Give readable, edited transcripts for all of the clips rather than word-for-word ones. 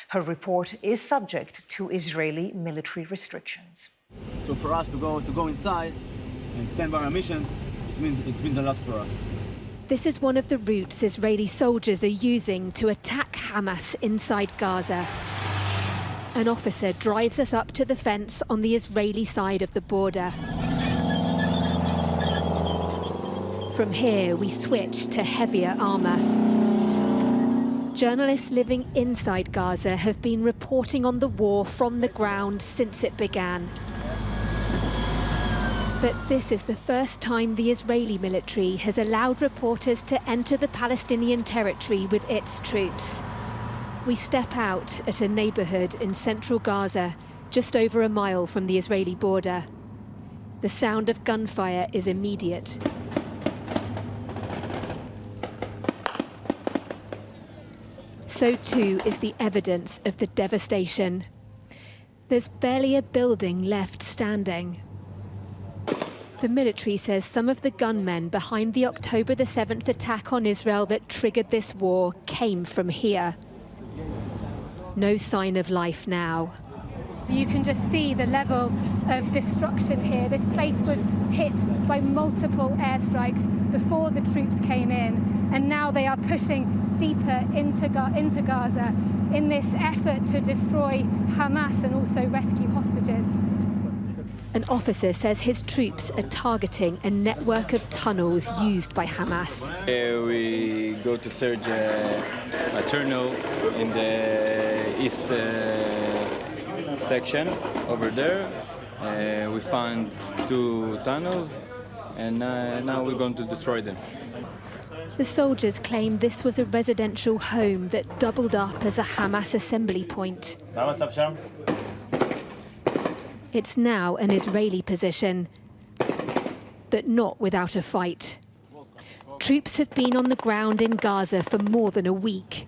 Her report is subject to Israeli military restrictions. So for us to go inside and stand by our missions, it means a lot for us. This is one of the routes Israeli soldiers are using to attack Hamas inside Gaza. An officer drives us up to the fence on the Israeli side of the border. From here, we switch to heavier armour. Journalists living inside Gaza have been reporting on the war from the ground since it began. But this is the first time the Israeli military has allowed reporters to enter the Palestinian territory with its troops. We step out at a neighbourhood in central Gaza, just over a mile from the Israeli border. The sound of gunfire is immediate. So too is the evidence of the devastation. There's barely a building left standing. The military says some of the gunmen behind the October the 7th attack on Israel that triggered this war came from here. No sign of life now. You can just see the level of destruction here. This place was hit by multiple airstrikes before the troops came in, and now they are pushing deeper into Gaza in this effort to destroy Hamas and also rescue hostages. An officer says his troops are targeting a network of tunnels used by Hamas. We go to search a tunnel in the east section over there. We found 2 tunnels, and now we're going to destroy them. The soldiers claim this was a residential home that doubled up as a Hamas assembly point. It's now an Israeli position, but not without a fight. Troops have been on the ground in Gaza for more than a week.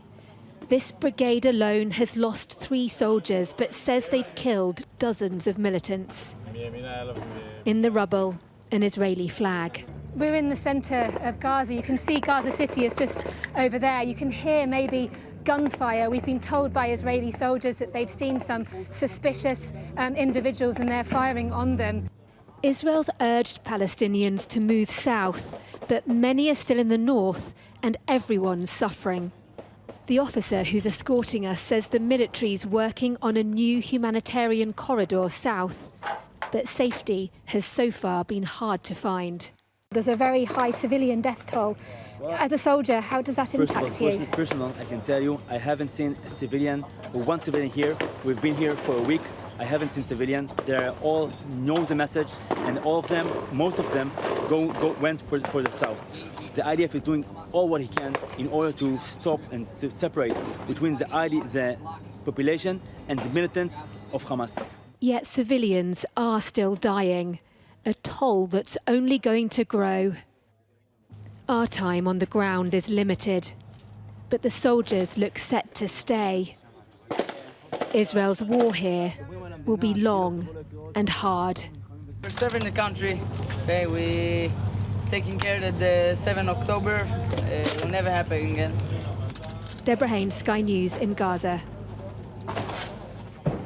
This brigade alone has lost 3 soldiers, but says they've killed dozens of militants. In the rubble, an Israeli flag. We're in the centre of Gaza. You can see Gaza City is just over there. You can hear maybe gunfire. We've been told by Israeli soldiers that they've seen some suspicious individuals and they're firing on them. Israel's urged Palestinians to move south, but many are still in the north and everyone's suffering. The officer who's escorting us says the military's working on a new humanitarian corridor south, but safety has so far been hard to find. There's a very high civilian death toll. As a soldier, how does that impact you? Personal, I can tell you, I haven't seen a civilian or one civilian here. We've been here for a week. I haven't seen civilian. They all know the message, and all of them, most of them, went for the south. The IDF is doing all what he can in order to stop and to separate between the population and the militants of Hamas. Yet civilians are still dying, a toll that's only going to grow. Our time on the ground is limited, but the soldiers look set to stay. Israel's war here will be long and hard. We're serving the country. Okay, we taking care that the 7th October will never happen again. Deborah Haynes, Sky News in Gaza.